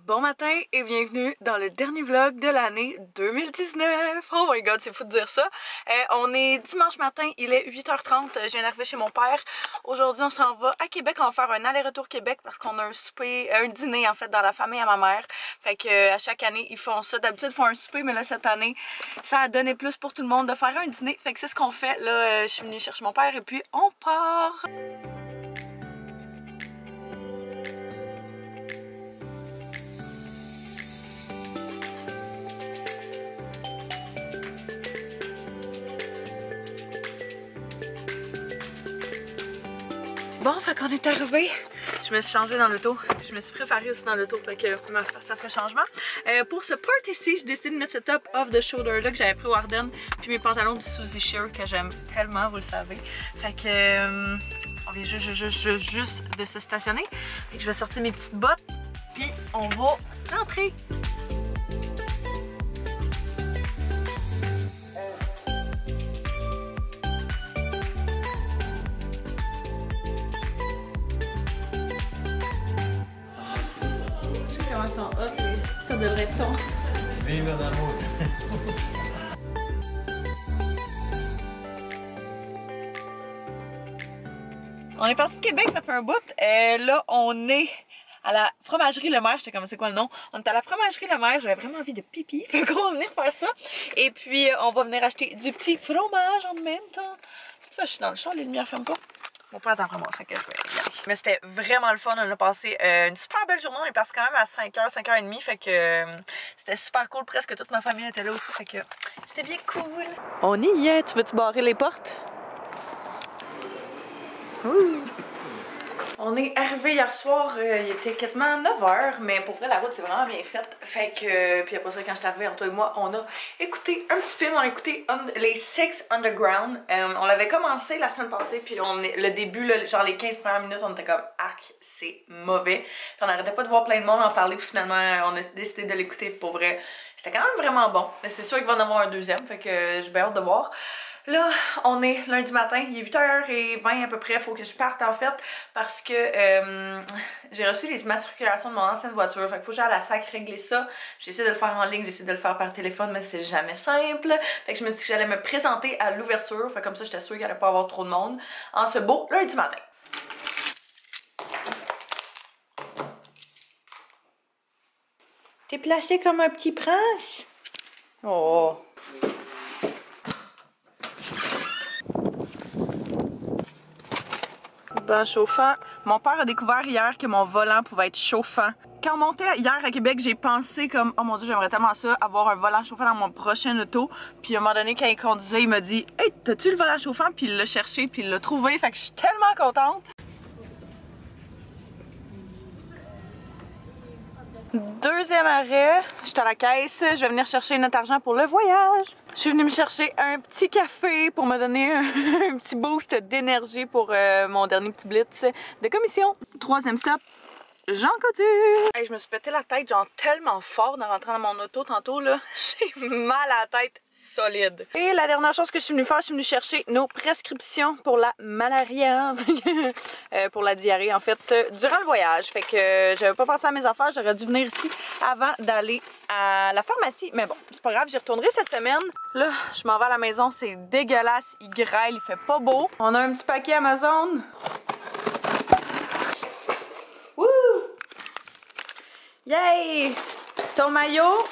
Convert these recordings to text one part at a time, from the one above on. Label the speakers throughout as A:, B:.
A: Bon matin et bienvenue dans le dernier vlog de l'année 2019. Oh my god, c'est fou de dire ça. On est dimanche matin, il est 8h30, je viens d'arriver chez mon père. Aujourd'hui, on s'en va à Québec, on va faire un aller-retour Québec parce qu'on a un souper, un dîner en fait dans la famille à ma mère. Fait que à chaque année, ils font ça. D'habitude, ils font un souper, mais là cette année, ça a donné plus pour tout le monde de faire un dîner. Fait que c'est ce qu'on fait. Là, je suis venue chercher mon père et puis on part. Bon, fait qu'on est arrivé. Je me suis changée dans l'auto. Je me suis préparée aussi dans l'auto, fait que ça fait changement. Pour ce part-ci, j'ai décidé de mettre ce top off the shoulder là que j'avais pris au Ardennes, puis mes pantalons du Suzy Shear que j'aime tellement, vous le savez. Fait que on vient juste de se stationner. Fait que je vais sortir mes petites bottes, puis on va rentrer. Comment sont hot, ça devrait être ton.
B: Vive l'amour!
A: On est parti de Québec, ça fait un bout. Là, on est à la fromagerie Le Maire. J'étais comme, c'est quoi le nom? On est à la fromagerie Le Maire. J'avais vraiment envie de pipi. Fait qu'on va venir faire ça. Et puis, on va venir acheter du petit fromage en même temps. Si tu veux, je suis dans le champ, les lumières ferment pas. Mon père attend après moi, fait que je vais y aller. Mais c'était vraiment le fun. On a passé une super belle journée. On est parti quand même à 5h, 5h30. Fait que c'était super cool. Presque toute ma famille était là aussi. Fait que c'était bien cool. On y est. Tu veux-tu barrer les portes? Ouh. On est arrivé hier soir, il était quasiment 9h, mais pour vrai la route c'est vraiment bien faite. Fait que, puis après ça quand je suis arrivée, Antoine et moi, on a écouté un petit film, on a écouté les Six Underground. On l'avait commencé la semaine passée, puis le début, là, genre les 15 premières minutes, on était comme arc, c'est mauvais. Puis on n'arrêtait pas de voir plein de monde en parler, puis finalement on a décidé de l'écouter pour vrai. C'était quand même vraiment bon. C'est sûr qu'il va en avoir un deuxième, fait que j'ai bien hâte de voir. Là, on est lundi matin, il est 8h20 à peu près, faut que je parte en fait parce que j'ai reçu les immatriculations de mon ancienne voiture, fait qu'il faut que j'aille à la SAC régler ça. J'essaie de le faire en ligne, j'essaie de le faire par téléphone, mais c'est jamais simple. Fait que je me dis que j'allais me présenter à l'ouverture, fait comme ça j'étais sûre qu'il allait pas avoir trop de monde en ce beau lundi matin. T'es placé comme un petit prince? Oh! Banc chauffant. Mon père a découvert hier que mon volant pouvait être chauffant. Quand on montait hier à Québec, j'ai pensé comme oh mon dieu, j'aimerais tellement ça, avoir un volant chauffant dans mon prochain auto. Puis à un moment donné, quand il conduisait, il m'a dit hey, t'as-tu le volant chauffant? Puis il l'a cherché, puis il l'a trouvé. Fait que je suis tellement contente. Deuxième arrêt, j'étais à la caisse, je vais venir chercher notre argent pour le voyage. Je suis venue me chercher un petit café pour me donner un petit boost d'énergie pour mon dernier petit blitz de commission. Troisième stop, Jean Couture. Hey, je me suis pété la tête genre tellement fort en rentrant dans mon auto tantôt là. J'ai mal à la tête solide. Et la dernière chose que je suis venue faire, je suis venue chercher nos prescriptions pour la malaria. Pour la diarrhée en fait durant le voyage. Fait que j'avais pas pensé à mes affaires, j'aurais dû venir ici avant d'aller à la pharmacie. Mais bon, c'est pas grave, j'y retournerai cette semaine. Là, je m'en vais à la maison, c'est dégueulasse, il grêle, il fait pas beau. On a un petit paquet Amazon. Wouh! Yay! Ton maillot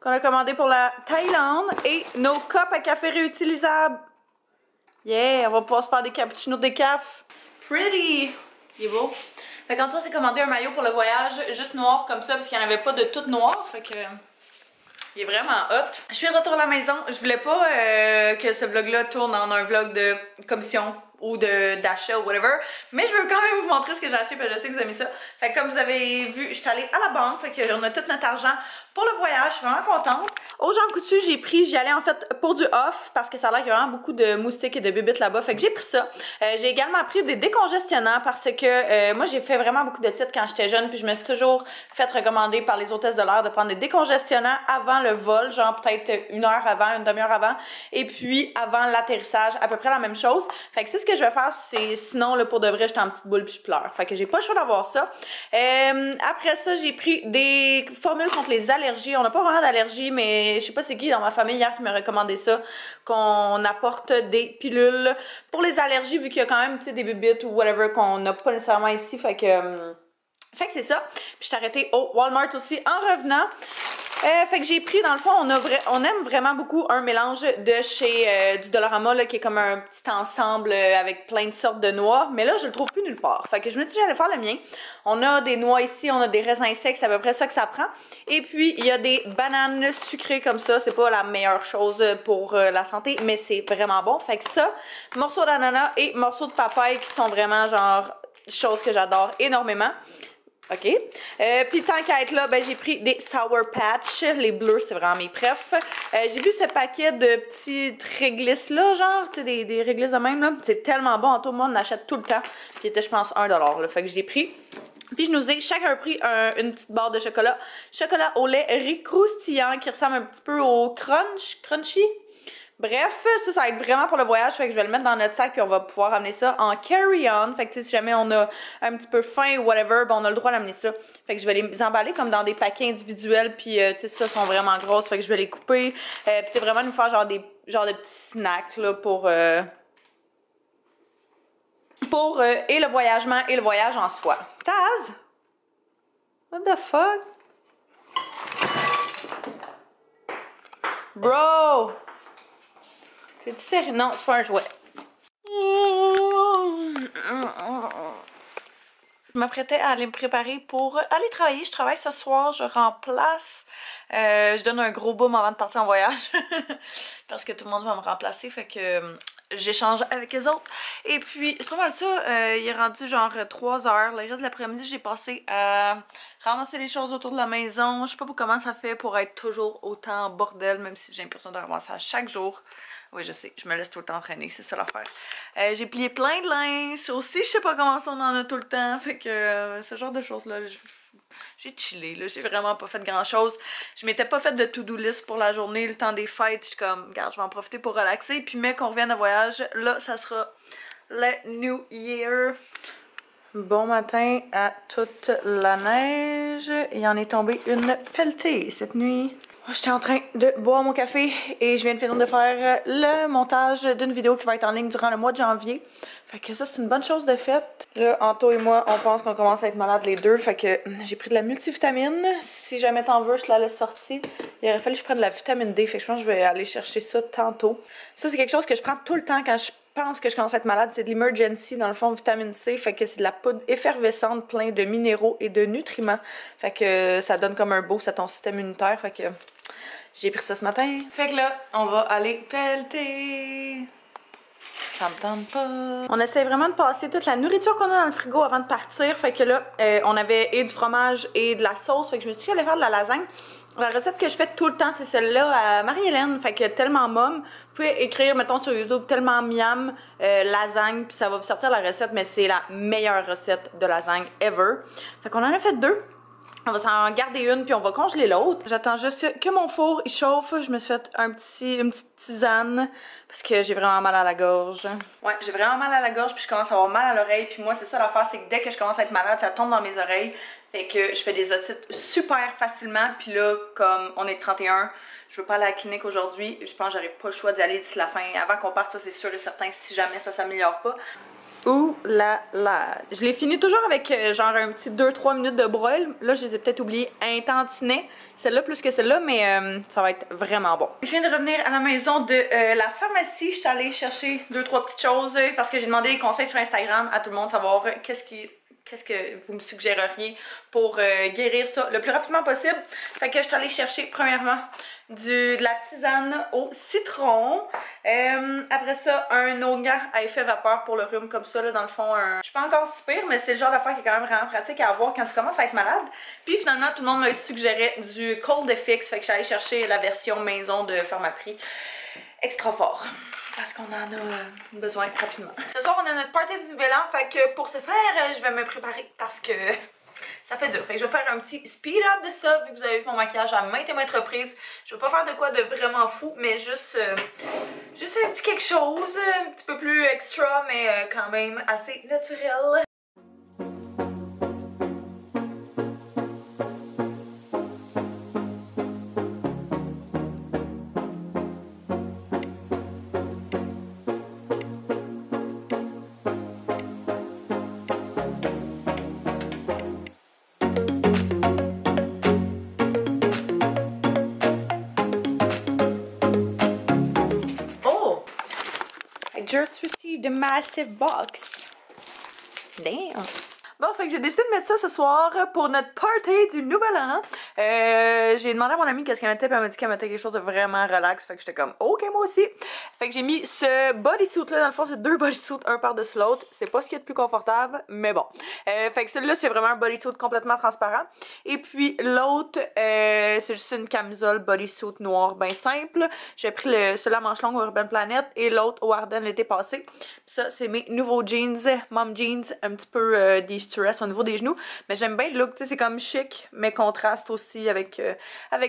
A: qu'on a commandé pour la Thaïlande et nos copes à café réutilisables. Yeah! On va pouvoir se faire des cappuccinos décaf. Pretty! Il est beau. Fait qu'Antoine s'est commandé un maillot pour le voyage, juste noir comme ça, parce qu'il n'y en avait pas de tout noir. Fait que... il est vraiment hot. Je suis de retour à la maison. Je voulais pas que ce vlog-là tourne en un vlog de commission ou d'achat ou whatever. Mais je veux quand même vous montrer ce que j'ai acheté parce que je sais que vous aimez ça. Fait que comme vous avez vu, je suis allée à la banque. Fait qu'on a tout notre argent pour le voyage, je suis vraiment contente. Au Jean Coutu, j'y allais en fait pour du off parce que ça a l'air qu'il y a vraiment beaucoup de moustiques et de bébites là-bas, fait que j'ai pris ça. J'ai également pris des décongestionnants parce que moi j'ai fait vraiment beaucoup de titres quand j'étais jeune, puis je me suis toujours fait recommander par les hôtesses de l'air de prendre des décongestionnants avant le vol, genre peut-être une heure avant, une demi-heure avant, et puis avant l'atterrissage, à peu près la même chose. Fait que c'est ce que je vais faire, c'est sinon là pour de vrai j'étais en petite boule puis je pleure. Fait que j'ai pas le choix d'avoir ça. Après ça, j'ai pris des formules contre les allergies. On n'a pas vraiment d'allergies, mais je sais pas c'est qui dans ma famille hier qui m'a recommandé ça, qu'on apporte des pilules pour les allergies vu qu'il y a quand même des bébites ou whatever qu'on n'a pas nécessairement ici. Fait que c'est ça. Puis je suis arrêtée au Walmart aussi en revenant. Fait que j'ai pris, dans le fond, on aime vraiment beaucoup un mélange de chez du Dollarama là, qui est comme un petit ensemble avec plein de sortes de noix. Mais là, je le trouve plus nulle part. Fait que je me dis que j'allais faire le mien. On a des noix ici, on a des raisins secs, c'est à peu près ça que ça prend. Et puis, il y a des bananes sucrées comme ça. C'est pas la meilleure chose pour la santé, mais c'est vraiment bon. Fait que ça, morceaux d'ananas et morceaux de papaye qui sont vraiment genre choses que j'adore énormément. OK. Puis tant qu'à être là, ben j'ai pris des Sour Patch. Les bleus, c'est vraiment mes prefs. J'ai vu ce paquet de petites réglisses là, genre, tu sais, des réglisses de même là. C'est tellement bon, tout le monde l'achète tout le temps. Puis il était, je pense, 1$ là. Fait que je l'ai pris. Puis je nous ai chacun pris une petite barre de chocolat. Chocolat au lait riz croustillant qui ressemble un petit peu au crunchy. Bref, ça va être vraiment pour le voyage, fait que je vais le mettre dans notre sac puis on va pouvoir amener ça en carry-on. Fait que si jamais on a un petit peu faim ou whatever, ben on a le droit d'amener ça. Fait que je vais les emballer comme dans des paquets individuels puis tu sais ça sont vraiment grosses, fait que je vais les couper. Puis c'est vraiment nous faire genre de petits snacks là pour et le voyagement et le voyage en soi. Taz? What the fuck? Bro! C'est-tu sérieux? Non, c'est pas un jouet. Je m'apprêtais à aller me préparer pour aller travailler. Je travaille ce soir, je remplace. Je donne un gros boom avant de partir en voyage. Parce que tout le monde va me remplacer, fait que j'échange avec les autres. Et puis, c'est pas mal ça. Il est rendu genre 3 heures. Le reste de l'après-midi, j'ai passé à ramasser les choses autour de la maison. Je sais pas comment ça fait pour être toujours autant en bordel, même si j'ai l'impression de ramasser à chaque jour. Oui, je sais, je me laisse tout le temps entraîner, c'est ça l'affaire. J'ai plié plein de linge, aussi je sais pas comment ça on en a tout le temps, fait que ce genre de choses-là, j'ai chillé, là, j'ai vraiment pas fait grand-chose. Je m'étais pas fait de to-do list pour la journée, le temps des fêtes, je suis comme, regarde, je vais en profiter pour relaxer, puis mais qu'on revienne à voyage, là, ça sera le New Year. Bon matin à toute la neige, il en est tombé une pelletée cette nuit. J'étais en train de boire mon café et je viens de finir de faire le montage d'une vidéo qui va être en ligne durant le mois de janvier. Fait que ça, c'est une bonne chose de faite. Là, Anto et moi, on pense qu'on commence à être malades les deux. Fait que j'ai pris de la multivitamine. Si jamais t'en veux, je te la laisse sortir. Il aurait fallu que je prenne de la vitamine D. Fait que je pense que je vais aller chercher ça tantôt. Ça, c'est quelque chose que je prends tout le temps quand je pense que je commence à être malade. C'est de l'emergency, dans le fond, vitamine C. Fait que c'est de la poudre effervescente, plein de minéraux et de nutriments. Fait que ça donne comme un boost à ton système immunitaire. Fait que j'ai pris ça ce matin. Fait que là, on va aller pelleter. Ça me tente pas. On essaie vraiment de passer toute la nourriture qu'on a dans le frigo avant de partir. Fait que là, on avait et du fromage et de la sauce. Fait que je me suis dit que j'allais faire de la lasagne. La recette que je fais tout le temps, c'est celle-là à Marie-Hélène. Fait que tellement mom. Vous pouvez écrire, mettons, sur YouTube, tellement miam, lasagne, puis ça va vous sortir la recette, mais c'est la meilleure recette de lasagne ever. Fait qu'on en a fait 2. On va s'en garder une puis on va congeler l'autre. J'attends juste que mon four il chauffe. Je me suis fait une petite tisane parce que j'ai vraiment mal à la gorge. Ouais, j'ai vraiment mal à la gorge puis je commence à avoir mal à l'oreille. Puis moi, c'est ça l'affaire, c'est que dès que je commence à être malade, ça tombe dans mes oreilles. Fait que je fais des otites super facilement. Puis là, comme on est le 31, je veux pas aller à la clinique aujourd'hui. Je pense que j'aurai pas le choix d'y aller d'ici la fin. Avant qu'on parte, ça c'est sûr et certain si jamais ça s'améliore pas. Ouh là là. Je l'ai fini toujours avec genre un petit 2-3 minutes de broil. Là, je les ai peut-être oubliés un tantinet. Celle-là plus que celle-là, mais ça va être vraiment bon. Je viens de revenir à la maison de la pharmacie. Je suis allée chercher 2-3 petites choses parce que j'ai demandé des conseils sur Instagram à tout le monde, savoir qu'est-ce qu'est-ce que vous me suggéreriez pour guérir ça le plus rapidement possible. Fait que je suis allée chercher premièrement de la tisane au citron. Après ça, un nougat à effet vapeur pour le rhume comme ça, là, dans le fond. Je suis pas encore si pire, mais c'est le genre d'affaire qui est quand même vraiment pratique à avoir quand tu commences à être malade. Puis finalement, tout le monde me suggérait du Cold FX, fait que je suis allée chercher la version maison de Pharmaprix extra fort. Parce qu'on en a besoin rapidement. Ce soir, on a notre party du Nouvel An, fait que pour ce faire, je vais me préparer parce que ça fait dur. Fait que je vais faire un petit speed up de ça, vu que vous avez vu mon maquillage à maintes et maintes reprises. Je vais pas faire de quoi de vraiment fou, mais juste un petit quelque chose, un petit peu plus extra, mais quand même assez naturel. Just received a massive box. Damn. Bon, fait que j'ai décidé de mettre ça ce soir pour notre party du Nouvel An. J'ai demandé à mon amie qu'est-ce qu'elle mettait, puis elle m'a dit qu'elle mettait quelque chose de vraiment relax. Fait que j'étais comme, ok, moi aussi. Fait que j'ai mis ce bodysuit là, dans le fond, c'est deux bodysuits, un par-dessus l'autre. C'est pas ce qui est le plus confortable, mais bon. Fait que celui-là, c'est vraiment un bodysuit complètement transparent. Et puis l'autre, c'est juste une camisole bodysuit noir bien simple. J'ai pris celui à manche longue au Urban Planet et l'autre au Ardennes l'été passé. Puis ça, c'est mes nouveaux jeans, mom jeans, un petit peu des stress au niveau des genoux. Mais j'aime bien le look, tu sais, c'est comme chic, mais contraste aussi avec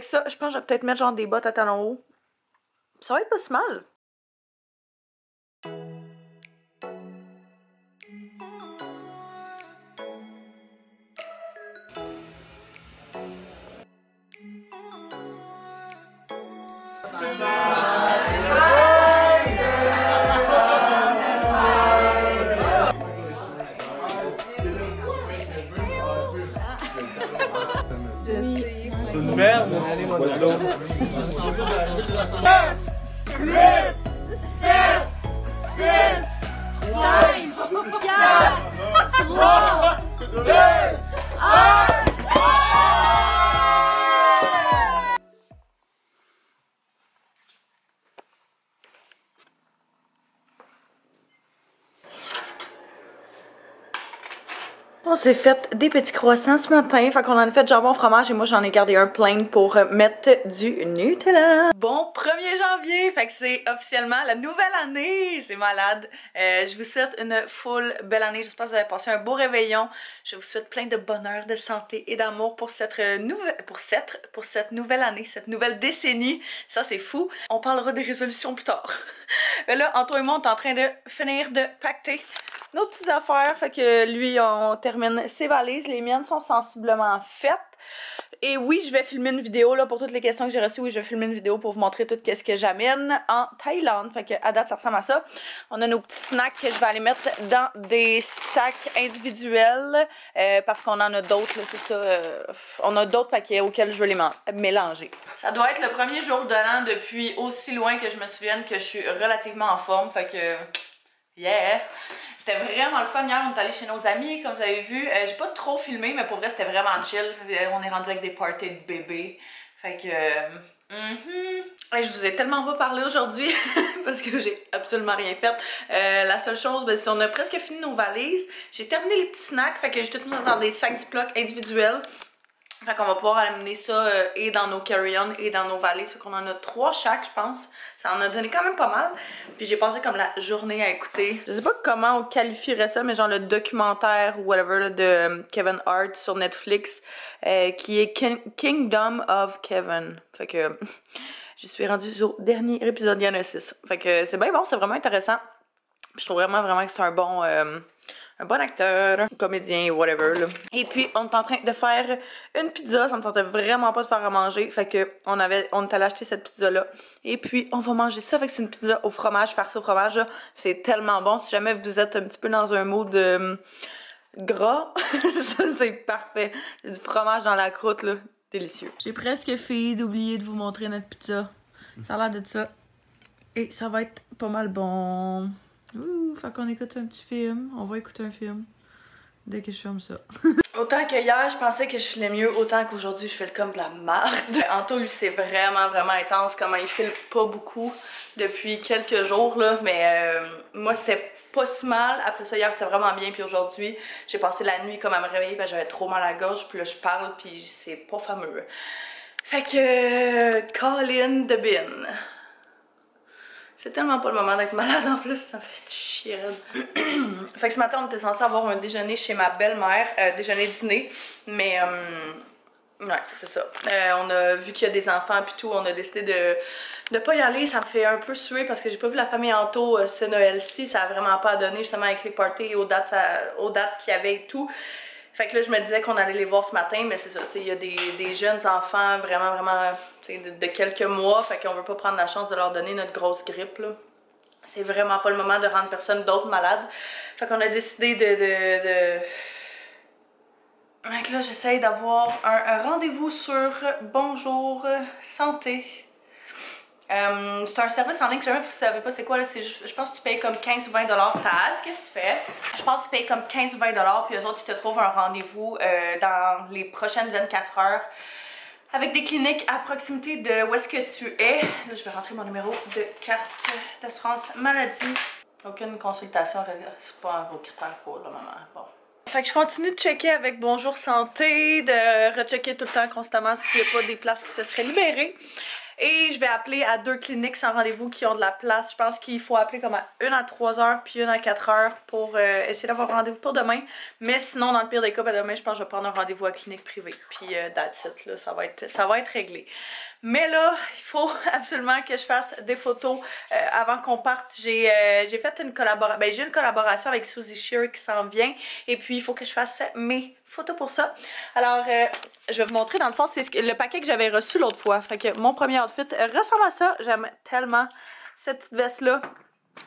A: ça. Je pense que je vais peut-être mettre genre des bottes à talons hauts. Ça va être pas si mal.
B: C'est une merde, allez, moi, 8, 7, 6, 5, 4, 3, 2, 1.
A: On s'est fait des petits croissants ce matin, fait qu'on en a fait jambon fromage et moi j'en ai gardé un plein pour mettre du Nutella. Bon 1er janvier, fait que c'est officiellement la nouvelle année, c'est malade. Je vous souhaite une full belle année, j'espère que vous avez passé un beau réveillon. Je vous souhaite plein de bonheur, de santé et d'amour pour cette nouvelle année, cette nouvelle décennie. Ça c'est fou. On parlera des résolutions plus tard. Mais là, Antoine et moi on est en train de finir de pacter nos petites affaires, fait que lui, on termine ses valises. Les miennes sont sensiblement faites. Et oui, je vais filmer une vidéo, là, pour toutes les questions que j'ai reçues. Oui, je vais filmer une vidéo pour vous montrer tout ce que j'amène en Thaïlande. Fait que, à date, ça ressemble à ça. On a nos petits snacks que je vais aller mettre dans des sacs individuels, parce qu'on en a d'autres, là, c'est ça. On a d'autres paquets auxquels je veux les mélanger. Ça doit être le premier jour de l'an depuis aussi loin que je me souvienne que je suis relativement en forme. Fait que, yeah! C'était vraiment le fun. Hier, on est allé chez nos amis, comme vous avez vu. J'ai pas trop filmé, mais pour vrai, c'était vraiment chill. On est rendu avec des parties de bébés. Fait que... je vous ai tellement pas parlé aujourd'hui parce que j'ai absolument rien fait. La seule chose, ben, c'est qu'on a presque fini nos valises. J'ai terminé les petits snacks, fait que j'ai tout mis dans des sacs Ziploc individuels. Fait qu'on va pouvoir amener ça et dans nos carry-on et dans nos valises. Fait qu'on en a 3 chaque, je pense. Ça en a donné quand même pas mal. Puis j'ai passé comme la journée à écouter. Je sais pas comment on qualifierait ça, mais genre le documentaire ou whatever là, de Kevin Hart sur Netflix qui est Kingdom of Kevin. Fait que je suis rendue au dernier épisode, il y en a 6. Fait que c'est bien bon, c'est vraiment intéressant. Puis je trouve vraiment que c'est un bon acteur, comédien, whatever, là. Et puis, on est en train de faire une pizza. Ça me tentait vraiment pas de faire à manger. Fait que, on est allé acheter cette pizza-là. Et puis, on va manger ça avec une pizza au fromage, farcie au fromage, là. C'est tellement bon. Si jamais vous êtes un petit peu dans un mood gras, ça, c'est parfait. C'est du fromage dans la croûte, là. Délicieux. J'ai presque fait d'oublier de vous montrer notre pizza. Ça a l'air de ça. Et ça va être pas mal bon. Ouh, fait qu'on écoute un petit film. On va écouter un film. dès que je ferme ça. Autant que hier, je pensais que je filais mieux, autant qu'aujourd'hui, je file comme de la merde. Anto, lui, c'est vraiment intense, comment il file pas beaucoup depuis quelques jours, là. Mais moi, c'était pas si mal. Après ça, hier, c'était vraiment bien. Puis aujourd'hui, j'ai passé la nuit comme à me réveiller parce que j'avais trop mal à la gorge. Puis là, je parle, puis c'est pas fameux. Fait que... Colin de Bin. C'est tellement pas le moment d'être malade en plus, ça me fait chier. Fait que ce matin, on était censé avoir un déjeuner chez ma belle-mère, déjeuner-dîner, mais ouais, c'est ça. On a vu qu'il y a des enfants puis tout, on a décidé de pas y aller, ça me fait un peu suer parce que j'ai pas vu la famille Anto ce Noël-ci, ça a vraiment pas donné justement avec les parties aux dates qu'il y avait et tout. Fait que là, je me disais qu'on allait les voir ce matin, mais c'est ça, tu sais, il y a des jeunes enfants vraiment, tu sais, de quelques mois, fait qu'on veut pas prendre la chance de leur donner notre grosse grippe, là. C'est vraiment pas le moment de rendre personne d'autre malade. Fait qu'on a décidé Fait que là, j'essaye d'avoir un rendez-vous sur Bonjour Santé. C'est un service en ligne, je sais même pas si vous savez pas c'est quoi là, je pense que tu payes comme 15 ou 20 $. Taz, qu'est-ce que tu fais? Je pense que tu payes comme 15 ou 20 $, puis eux autres ils te trouvent un rendez-vous dans les prochaines 24 heures avec des cliniques à proximité de où est-ce que tu es. Là, je vais rentrer mon numéro de carte d'assurance maladie. Aucune consultation, c'est pas un gros critère pour le moment. Bon. Fait que je continue de checker avec Bonjour Santé, de rechecker tout le temps constamment s'il n'y a pas des places qui se seraient libérées. Et je vais appeler à 2 cliniques sans rendez-vous qui ont de la place. Je pense qu'il faut appeler comme à 1 à 3 heures puis 1 à 4 heures pour essayer d'avoir un rendez-vous pour demain. Mais sinon, dans le pire des cas, ben demain, je pense que je vais prendre un rendez-vous à clinique privée. Puis that's it, là, ça va être réglé. Mais là, il faut absolument que je fasse des photos avant qu'on parte. J'ai fait une collaboration, ben, j'ai une collaboration avec Suzy Shear qui s'en vient. Et puis, il faut que je fasse mes photos pour ça. Alors, je vais vous montrer, dans le fond, c'est le paquet que j'avais reçu l'autre fois. Fait que mon premier outfit ressemble à ça. J'aime tellement cette petite veste-là.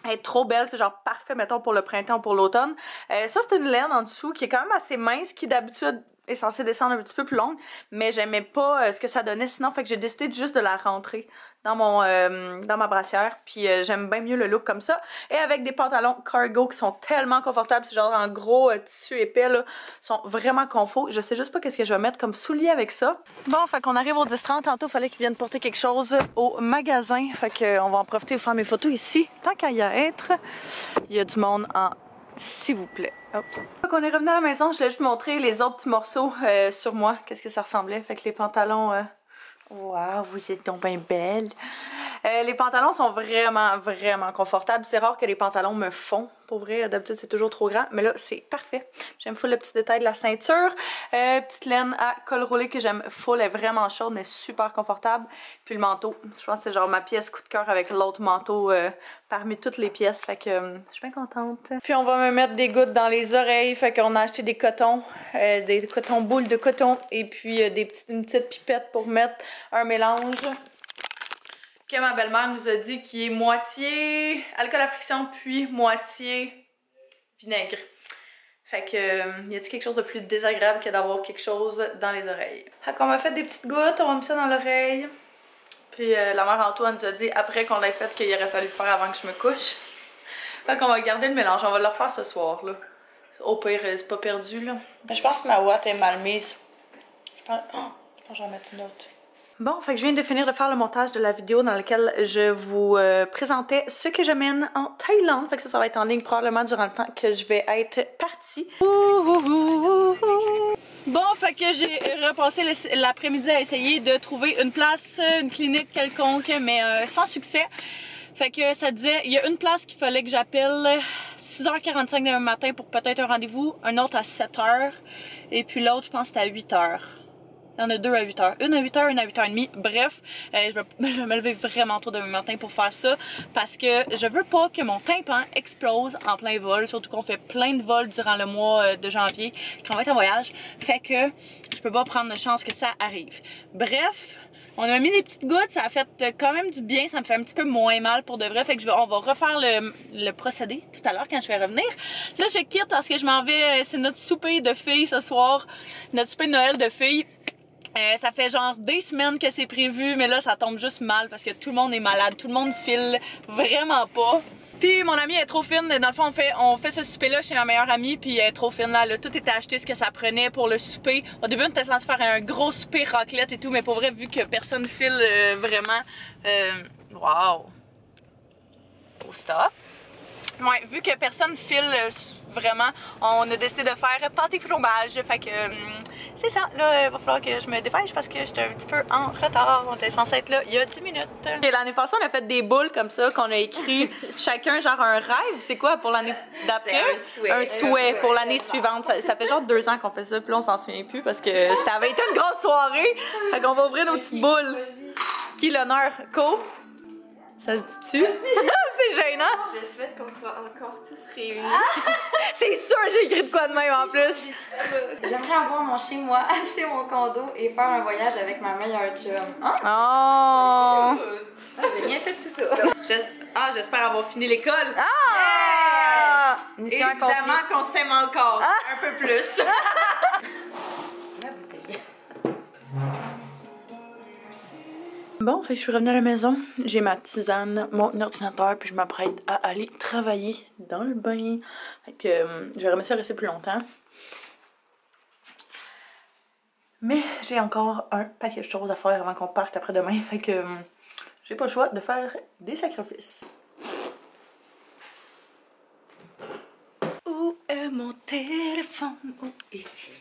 A: Elle est trop belle, c'est genre parfait, mettons, pour le printemps ou pour l'automne. Ça, c'est une laine en dessous qui est quand même assez mince, qui d'habitude est censée descendre un petit peu plus longue, mais j'aimais pas ce que ça donnait sinon, fait que j'ai décidé juste de la rentrer dans dans ma brassière, puis j'aime bien mieux le look comme ça. Et avec des pantalons cargo qui sont tellement confortables, c'est genre en gros tissu épais là, sont vraiment confort. Je sais juste pas qu'est-ce que je vais mettre comme soulier avec ça. Bon, fait qu'on arrive au 10-30, tantôt fallait qu'ils viennent porter quelque chose au magasin, fait qu'on va en profiter pour faire mes photos ici. Tant qu'à y être, il y a du monde en s'il vous plaît. Hop. Quand on est revenu à la maison, je voulais juste montrer les autres petits morceaux sur moi. Qu'est-ce que ça ressemblait. Fait que les pantalons... Waouh, vous êtes donc bien belles. Les pantalons sont vraiment confortables. C'est rare que les pantalons me font. Pour vrai, d'habitude c'est toujours trop grand. Mais là, c'est parfait. J'aime full le petit détail de la ceinture. Petite laine à col roulé que j'aime full. Elle est vraiment chaude, mais super confortable. Puis le manteau. Je pense que c'est genre ma pièce coup de cœur avec l'autre manteau parmi toutes les pièces. Fait que je suis bien contente. Puis on va me mettre des gouttes dans les oreilles. Fait qu'on a acheté des cotons. Des cotons boules de coton. Et puis une petite pipette pour mettre un mélange. Que ma belle-mère nous a dit qui est moitié alcool à friction puis moitié vinaigre. Fait que y a-t-il quelque chose de plus désagréable que d'avoir quelque chose dans les oreilles? Fait qu'on m'a fait des petites gouttes, on va mettre ça dans l'oreille. Puis la mère Antoine nous a dit après qu'on l'ait fait qu'il aurait fallu le faire avant que je me couche. Fait qu'on va garder le mélange, on va le refaire ce soir là. Au pire, c'est pas perdu là. Je pense que ma ouate est mal mise. Je pense que je vais en mettre une autre. Bon, fait que je viens de finir de faire le montage de la vidéo dans laquelle je vous présentais ce que j'amène en Thaïlande. Fait que ça va être en ligne probablement durant le temps que je vais être partie. Bon, fait que j'ai repassé l'après-midi à essayer de trouver une place, une clinique quelconque, mais sans succès. Fait que ça disait, il y a une place qu'il fallait que j'appelle 6h45 demain matin pour peut-être un rendez-vous, un autre à 7h, et puis l'autre, je pense, c'était à 8h. Il y en a 2 à 8h. Une à 8h, une à 8h30. Bref, je vais me lever vraiment tôt demain matin pour faire ça parce que je veux pas que mon tympan explose en plein vol. Surtout qu'on fait plein de vols durant le mois de janvier quand on va être en voyage. Fait que je peux pas prendre de chance que ça arrive. Bref, on a mis des petites gouttes. Ça a fait quand même du bien. Ça me fait un petit peu moins mal pour de vrai. Fait que on va refaire le procédé tout à l'heure quand je vais revenir. Là, je quitte parce que je m'en vais. C'est notre souper de filles ce soir. Notre souper de Noël de filles. Ça fait genre des semaines que c'est prévu, mais là ça tombe juste mal parce que tout le monde est malade, tout le monde file vraiment pas. Puis mon amie est trop fine. Dans le fond, on fait ce souper-là chez ma meilleure amie. Puis elle est trop fine là. Tout était acheté ce que ça prenait pour le souper. Au début, on était censé faire un gros souper raclette et tout. Mais pour vrai, vu que personne file vraiment. Wow! Au stop. Ouais, vu que personne file vraiment, on a décidé de faire pâté fromage. Fait que c'est ça. Là, il va falloir que je me dépêche parce que j'étais un petit peu en retard. On était censé être là il y a 10 minutes. L'année passée, on a fait des boules comme ça qu'on a écrit chacun genre un rêve. C'est quoi pour l'année d'après? Un souhait pour l'année suivante. Ça fait genre 2 ans qu'on fait ça, puis là on s'en souvient plus parce que ça avait été une grosse soirée. Fait qu'on va ouvrir nos petites boules. Qui l'honneur? Co? Ça se dit-tu? C'est gênant!
B: Je souhaite qu'on soit encore tous réunis.
A: C'est sûr, j'ai écrit de quoi de même en plus!
B: J'aimerais avoir mon chez-moi, acheter mon condo et faire un voyage avec ma meilleure chum. Hein?
A: Oh!
B: J'ai bien fait tout ça.
A: J'espère avoir fini l'école!
B: Ah!
A: Yeah! Évidemment qu'on s'aime encore, un peu plus.
B: Ma bouteille.
A: Bon, fait que je suis revenue à la maison, j'ai ma tisane, mon ordinateur, puis je m'apprête à aller travailler dans le bain. Fait que j'aurais aimé ça rester plus longtemps. Mais j'ai encore un paquet de choses à faire avant qu'on parte après-demain, fait que j'ai pas le choix de faire des sacrifices. Où est mon téléphone? Où est-il?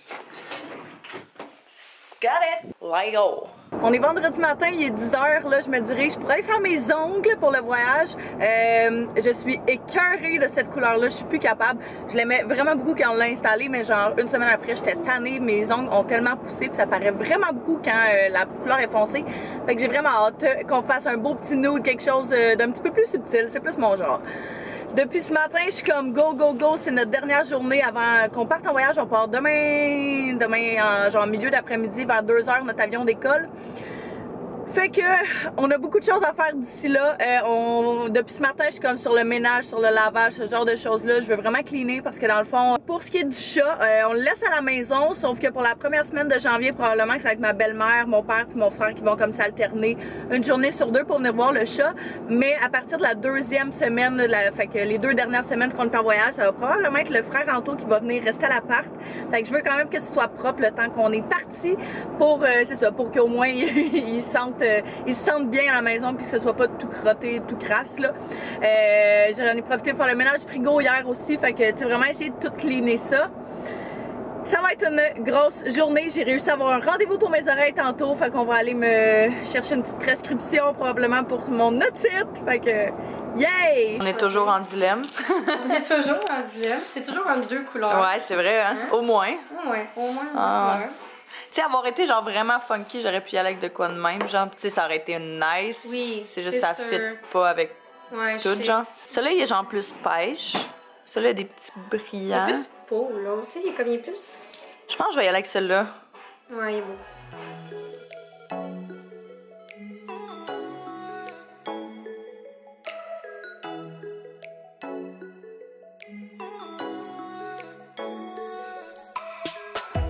A: Got it! Lego! On est vendredi matin, il est 10h, là je me dirige pour aller faire mes ongles pour le voyage. Je suis écœurée de cette couleur-là, je suis plus capable. Je l'aimais vraiment beaucoup quand on l'a installée, mais genre une semaine après, j'étais tannée. Mes ongles ont tellement poussé, puis ça paraît vraiment beaucoup quand la couleur est foncée. Fait que j'ai vraiment hâte qu'on fasse un beau petit nude, quelque chose d'un petit peu plus subtil, c'est plus mon genre. Depuis ce matin, je suis comme go, go, go. C'est notre dernière journée avant qu'on parte en voyage. On part demain en genre milieu d'après-midi, vers 2h, notre avion décolle. Fait que on a beaucoup de choses à faire d'ici là. Depuis ce matin, je suis comme sur le ménage, sur le lavage, ce genre de choses-là. Je veux vraiment cleaner parce que dans le fond, pour ce qui est du chat, on le laisse à la maison, sauf que pour la première semaine de janvier, probablement que ça va être ma belle-mère, mon père puis mon frère qui vont comme s'alterner une journée sur 2 pour venir voir le chat. Mais à partir de la 2e semaine, fait que les 2 dernières semaines qu'on est en voyage, ça va probablement être le frère Anto qui va venir rester à l'appart. Fait que je veux quand même que ce soit propre le temps qu'on est parti pour, c'est ça, pour qu'au moins ils se sentent bien à la maison puis que ce soit pas tout crotté, tout crasse là. J'en ai profité pour faire le ménage du frigo hier aussi, fait que tu vraiment essayé de tout cleaner ça. Ça va être une grosse journée. J'ai réussi à avoir un rendez-vous pour mes oreilles tantôt, fait qu'on va aller me chercher une petite prescription probablement pour mon otite. Fait que yay! On est toujours en dilemme.
B: On est toujours en dilemme. C'est toujours en 2 couleurs.
A: Ouais, c'est vrai, hein? Au moins.
B: Ouais, au moins.
A: Ah. Tu sais, avoir été genre vraiment funky, j'aurais pu y aller avec de quoi de même, genre, tu sais, ça aurait été nice.
B: Oui,
A: c'est juste ça fit pas avec tout, genre. Celui-là, il est genre plus pêche. Celui-là, il a des petits brillants.
B: Il est plus peau, là. Tu sais, il est comme il est plus...
A: Je pense que je vais y aller avec celui-là.
B: Ouais, il est beau.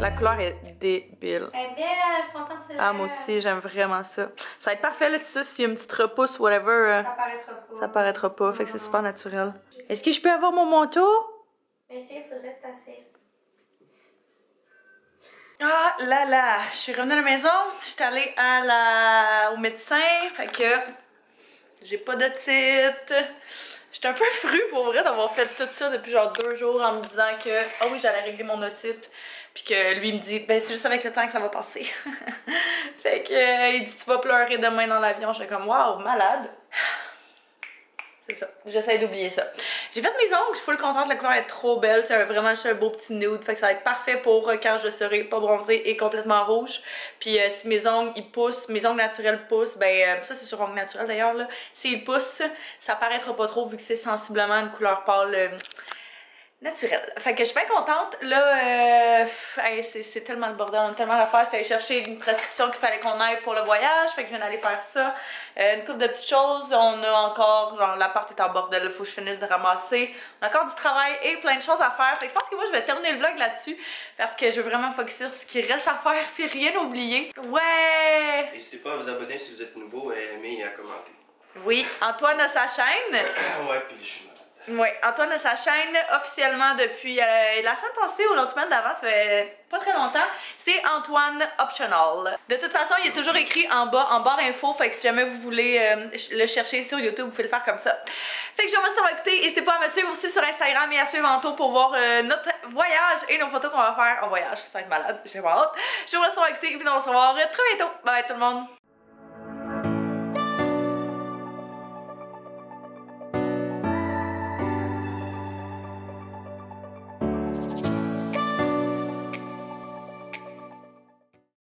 A: La couleur est débile.
B: Elle est belle, je suis contente de celle-là.
A: Ah, moi aussi, j'aime vraiment ça. Ça va être parfait, là, c'est ça, s'il y a une petite repousse, whatever.
B: Ça paraîtra pas.
A: Ça paraîtra pas, fait que c'est super naturel. Est-ce que je peux avoir mon manteau?
B: Monsieur, il faudrait se tasser.
A: Ah là là, je suis revenue à la maison, je suis allée au médecin, fait que j'ai pas d'otite. J'étais un peu frue pour vrai d'avoir fait tout ça depuis genre 2 jours en me disant que ah oui, j'allais régler mon otite. Puis que lui il me dit ben c'est juste avec le temps que ça va passer. Fait que il dit tu vas pleurer demain dans l'avion. J'étais comme waouh, malade. C'est ça, j'essaie d'oublier ça. J'ai fait mes ongles, je suis full contente, la couleur est trop belle, c'est vraiment juste un beau petit nude, fait que ça va être parfait pour quand je serai pas bronzée et complètement rouge. Puis si mes ongles ils poussent, mes ongles naturels poussent, ben ça c'est sur ongles naturels d'ailleurs là, s'ils poussent, ça paraîtra pas trop vu que c'est sensiblement une couleur pâle naturelle. Fait que je suis bien contente. Là, c'est tellement le bordel, on a tellement d'affaires. J'étais allée chercher une prescription qu'il fallait qu'on aille pour le voyage. Fait que je viens d'aller faire ça. Une couple de petites choses. On a encore, genre, l'appart est en bordel. Il faut que je finisse de ramasser. On a encore du travail et plein de choses à faire. Fait que je pense que moi, je vais terminer le vlog là-dessus. Parce que je veux vraiment focus sur ce qui reste à faire puis rien oublier. Ouais!
C: N'hésitez pas à vous abonner si vous êtes nouveau, à aimer et à commenter.
A: Oui, Antoine a sa chaîne.
C: Ouais, puis je suis malade.
A: Ouais, Antoine a sa chaîne officiellement depuis la semaine passée ou l'autre semaine d'avant, ça fait pas très longtemps. C'est Antoine Optional. De toute façon, il est toujours écrit en bas, en barre info, fait que si jamais vous voulez le chercher sur YouTube, vous pouvez le faire comme ça. Fait que je vous remercie d'avoir écouté. N'hésitez pas à me suivre aussi sur Instagram et à suivre Anto pour voir notre voyage et nos photos qu'on va faire en voyage. Ça va être malade, j'ai pas hâte. Je vous remercie d'avoir écouté et puis on va se revoir très bientôt. Bye tout le monde!